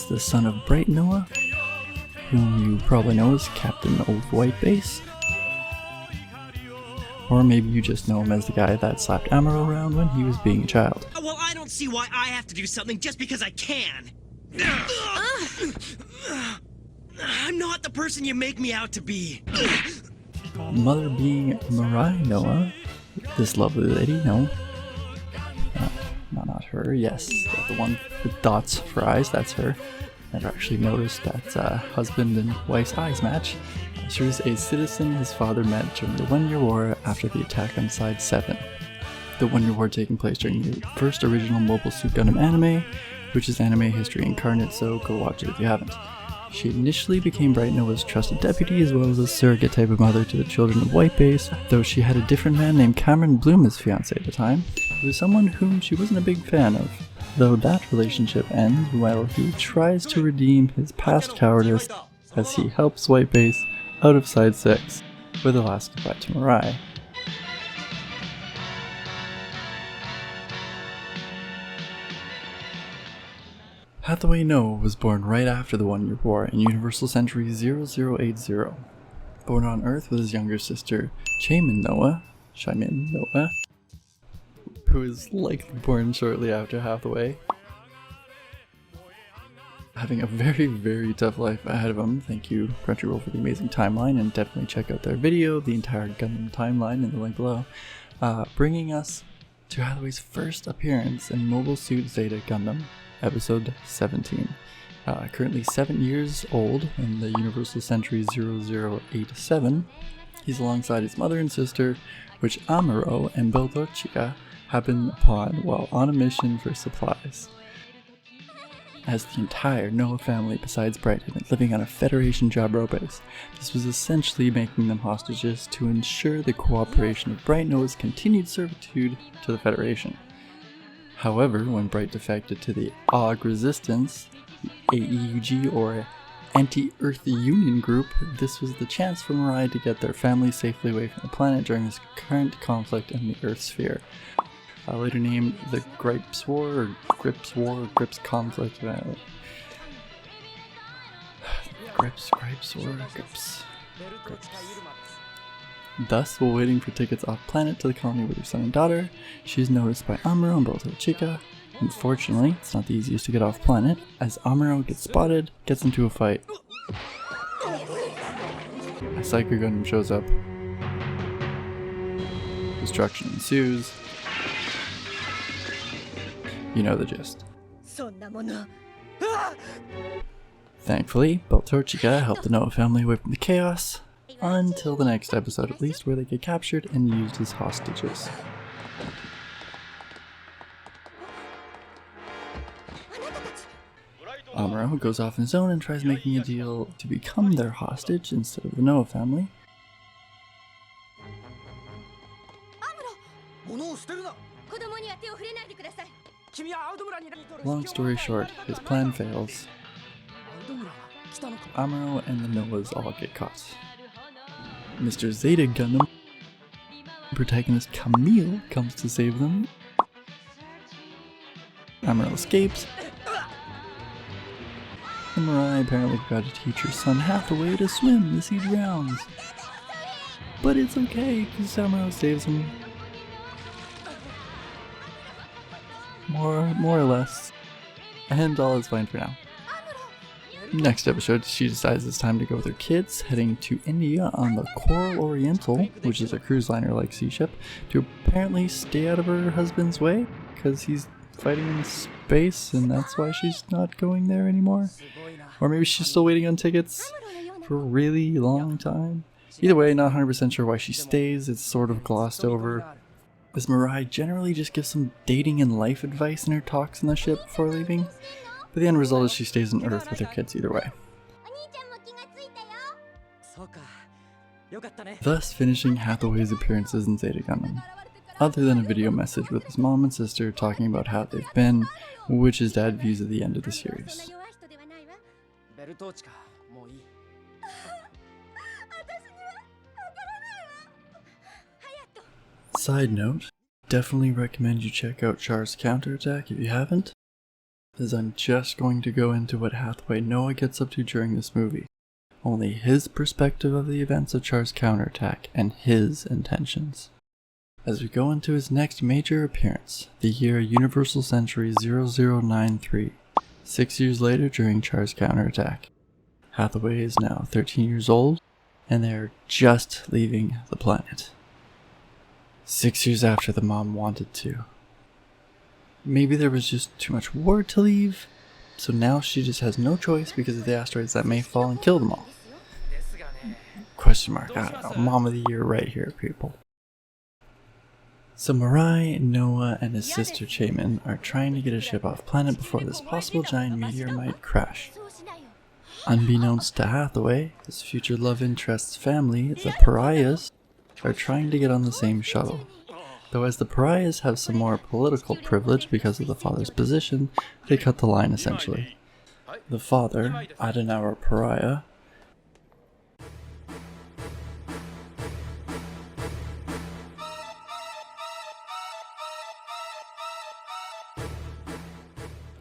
the son of Bright Noa, whom you probably know as Captain Old White Base. Or maybe you just know him as the guy that slapped Amuro around when he was being a child. Well, I don't see why I have to do something just because I can. I'm not the person you make me out to be. Mother being Mirai Noa, this lovely lady, no. Not her, yes, the one with dots for eyes, that's her. Never actually noticed that husband and wife's eyes match. She was a citizen his father met during the 1 Year War after the attack on Side 7. The 1 Year War taking place during the first original Mobile Suit Gundam anime, which is anime history incarnate, so go watch it if you haven't. She initially became Bright Noa's trusted deputy as well as a surrogate type of mother to the children of White Base, though she had a different man named Cameron Bloom as fiancé at the time. He was someone whom she wasn't a big fan of, though that relationship ends while he tries to redeem his past cowardice as he helps White Base out of Side 6 with a last goodbye to Mirai. Hathaway Noa was born right after the 1 Year War in Universal Century 0080. Born on Earth with his younger sister Chaimin Noa, who is likely born shortly after Hathaway. Having a very, very tough life ahead of him. Thank you Crunchyroll for the amazing timeline, and definitely check out their video, the entire Gundam timeline in the link below. Bringing us to Hathaway's first appearance in Mobile Suit Zeta Gundam, episode 17. Currently 7 years old in the Universal Century 0087, he's alongside his mother and sister, which Amuro and Beltorchica happen upon while on a mission for supplies. As the entire Noa family besides Bright had been living on a Federation Jabro base, this was essentially making them hostages to ensure the cooperation of Bright Noa's continued servitude to the Federation. However, when Bright defected to the AUG Resistance, the AEUG or Anti-Earth Union group, this was the chance for Mirai to get their family safely away from the planet during this current conflict in the Earth sphere. Later named the Gripes War, or Grips War, or Grips Conflict. Grips War, Grips. Thus, while waiting for tickets off planet to the colony with her son and daughter, she is noticed by Amuro and Beltorchica. Unfortunately, it's not the easiest to get off planet, as Amuro gets spotted, gets into a fight. A Psycho Gundam shows up. Destruction ensues. You know the gist. Thankfully, Beltorchica helped the Noa family away from the chaos, until the next episode at least, where they get captured and used as hostages. Amuro goes off on his own and tries making a deal to become their hostage instead of the Noa family. Long story short, his plan fails. Amuro and the Noas all get caught. Mr. Zeta Gundam, protagonist Camille, comes to save them. Amuro escapes. And Mirai apparently forgot to teach her son Hathaway to swim as he drowns. But it's okay, because Amuro saves him. More or less. And all is fine for now. Next episode, she decides it's time to go with her kids, heading to India on the Coral Oriental, which is a cruise liner like sea ship, to apparently stay out of her husband's way, because he's fighting in space and that's why she's not going there anymore. Or maybe she's still waiting on tickets for a really long time. Either way, not 100% sure why she stays, it's sort of glossed over. As Mirai generally just gives some dating and life advice in her talks on the ship before leaving. But the end result is she stays on Earth with her kids either way. Thus finishing Hathaway's appearances in Zeta Gundam. Other than a video message with his mom and sister talking about how they've been, which his dad views at the end of the series. Side note, definitely recommend you check out Char's Counterattack if you haven't. is I'm just going to go into what Hathaway Noa gets up to during this movie. Only his perspective of the events of Char's counterattack and his intentions. As we go into his next major appearance, the year Universal Century 0093, 6 years later during Char's counterattack. Hathaway is now 13 years old, and they are just leaving the planet. 6 years after the mom wanted to. Maybe there was just too much war to leave, so now she just has no choice because of the asteroids that may fall and kill them all. Question mark, I don't know, mom of the year right here, people. So Mirai, Noah, and his sister Chaemin are trying to get a ship off planet before this possible giant meteor might crash. Unbeknownst to Hathaway, his future love interest's family, the Pariahs, are trying to get on the same shuttle. Though as the Pariahs have some more political privilege because of the father's position, they cut the line essentially. The father, Adenauer Pariah,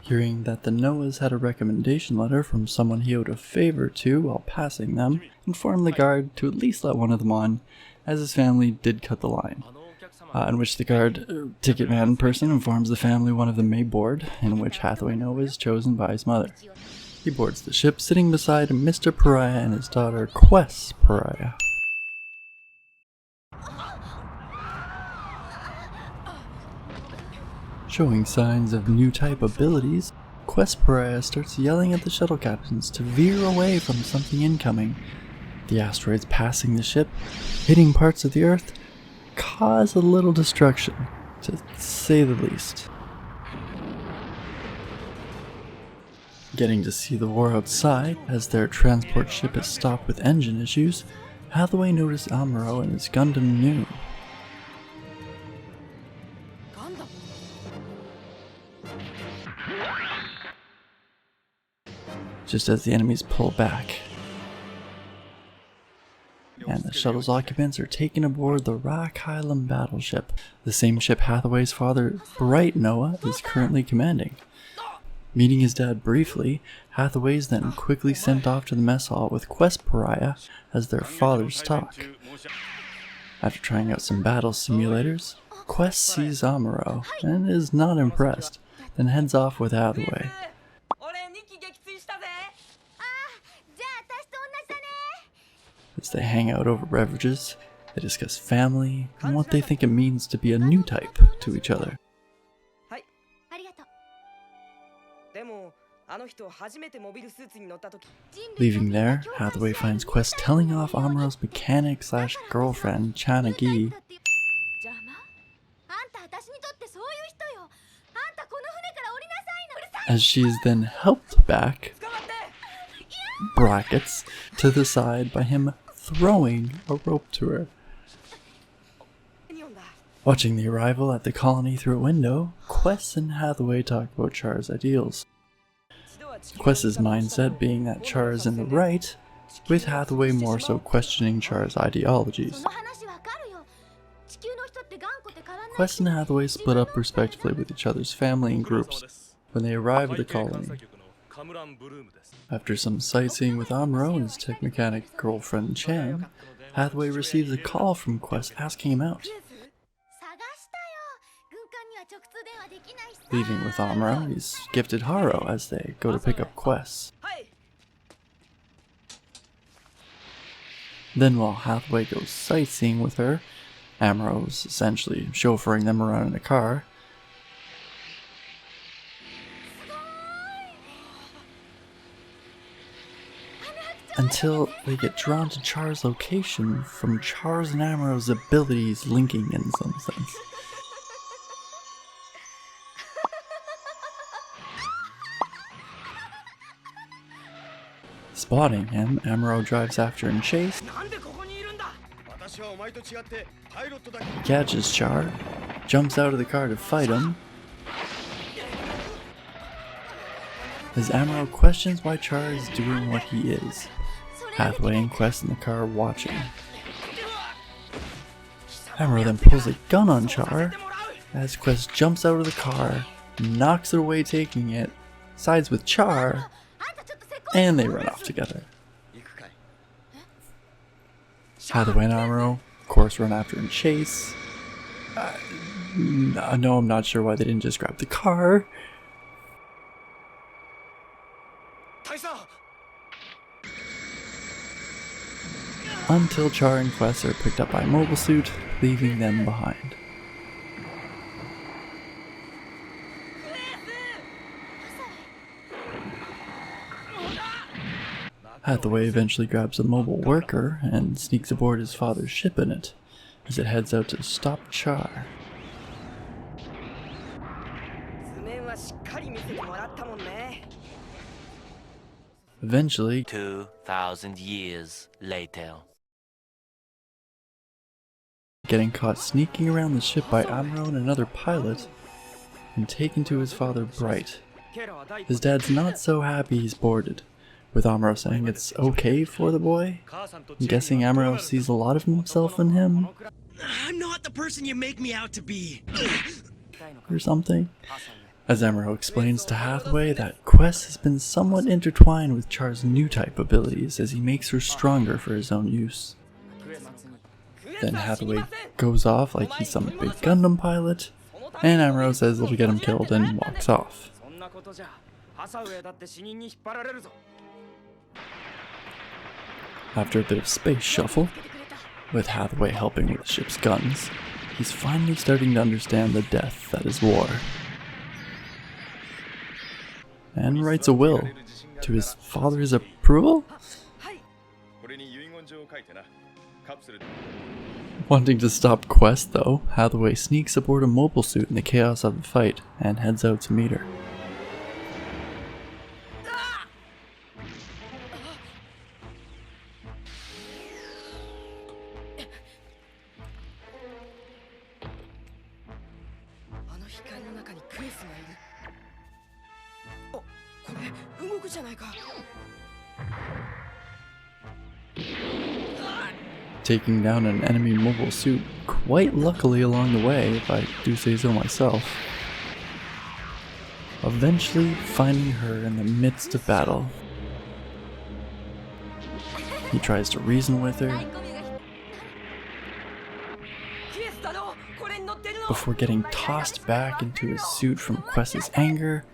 hearing that the Noahs had a recommendation letter from someone he owed a favor to while passing them, informed the guard to at least let one of them on, as his family did cut the line. In which the guard, ticket man person, informs the family one of them may board, in which Hathaway Noa is chosen by his mother. He boards the ship, sitting beside Mr. Pariah and his daughter, Quest Pariah. Showing signs of new type abilities, Quest Pariah starts yelling at the shuttle captains to veer away from something incoming. The asteroids passing the ship, hitting parts of the Earth, cause a little destruction, to say the least. Getting to see the war outside, as their transport ship is stopped with engine issues, Hathaway noticed Amuro and his Gundam new. Just as the enemies pull back, and the shuttle's occupants are taken aboard the Rakhylam battleship, the same ship Hathaway's father, Bright Noah, is currently commanding. Meeting his dad briefly, Hathaway's then quickly sent off to the mess hall with Quest Pariah as their fathers talk. After trying out some battle simulators, Quest sees Amuro and is not impressed, then heads off with Hathaway. As they hang out over beverages, they discuss family and what they think it means to be a new type to each other. Leaving there, Hathaway finds Quest telling off Amuro's mechanic/girlfriend, Chanagi, as she is then helped back, brackets, to the side by him throwing a rope to her. Watching the arrival at the colony through a window, Quest and Hathaway talk about Char's ideals. Quest's mindset being that Char is in the right, with Hathaway more so questioning Char's ideologies. Quest and Hathaway split up respectively with each other's family and groups when they arrive at the colony. After some sightseeing with Amuro and his tech mechanic girlfriend Chan, Hathaway receives a call from Quest asking him out. Leaving with Amuro, he's gifted Haro as they go to pick up Quest. Then while Hathaway goes sightseeing with her, Amuro's essentially chauffeuring them around in a car, until they get drawn to Char's location from Char's and Amuro's abilities linking in some sense. Spotting him, Amuro drives after in chase. He catches Char, jumps out of the car to fight him, as Amuro questions why Char is doing what he is. Hathaway and Quest in the car watching. Amuro then pulls a gun on Char, as Quest jumps out of the car, knocks it away taking it, sides with Char, and they run off together. Hathaway and Amuro, of course, run after and chase. No, I'm not sure why they didn't just grab the car. Until Char and Quest are picked up by Mobile Suit, leaving them behind. Hathaway eventually grabs a mobile worker and sneaks aboard his father's ship in it, as it heads out to stop Char. Eventually, 2,000 years later. Getting caught sneaking around the ship by Amuro and another pilot, and taken to his father Bright. His dad's not so happy he's boarded, with Amuro saying it's okay for the boy. I'm guessing Amuro sees a lot of himself in him. I'm not the person you make me out to be. Or something. As Amuro explains to Hathaway that Quest has been somewhat intertwined with Char's new type abilities as he makes her stronger for his own use. Then Hathaway goes off like he's some big Gundam pilot, and Amuro says it'll get him killed and walks off. After a bit of space shuffle, with Hathaway helping with the ship's guns, he's finally starting to understand the death that is war. And writes a will to his father's approval? Wanting to stop Quest though, Hathaway sneaks aboard a mobile suit in the chaos of the fight and heads out to meet her. Taking down an enemy mobile suit quite luckily along the way, if I do say so myself. Eventually finding her in the midst of battle. He tries to reason with her before getting tossed back into his suit from Quest's anger.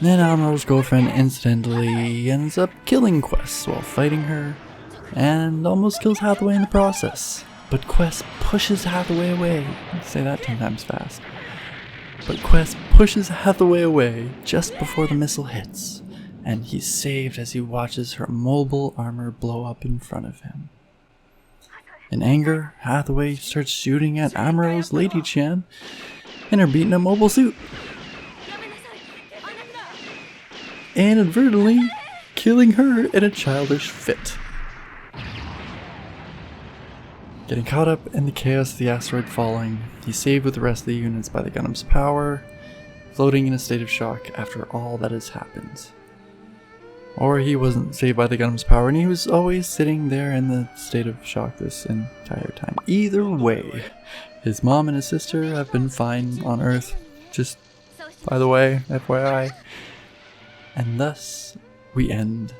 Then Amuro's girlfriend incidentally ends up killing Quest while fighting her, and almost kills Hathaway in the process. But Quest pushes Hathaway away. Let's say that 10 times fast. But Quest pushes Hathaway away just before the missile hits, and he's saved as he watches her mobile armor blow up in front of him. In anger, Hathaway starts shooting at Amuro's Lady-chan and her beating a mobile suit, inadvertently killing her in a childish fit. Getting caught up in the chaos of the asteroid falling, he's saved with the rest of the units by the Gundam's power, floating in a state of shock after all that has happened. Or he wasn't saved by the Gundam's power and he was always sitting there in the state of shock this entire time. Either way, his mom and his sister have been fine on Earth, just by the way, FYI. And thus, we end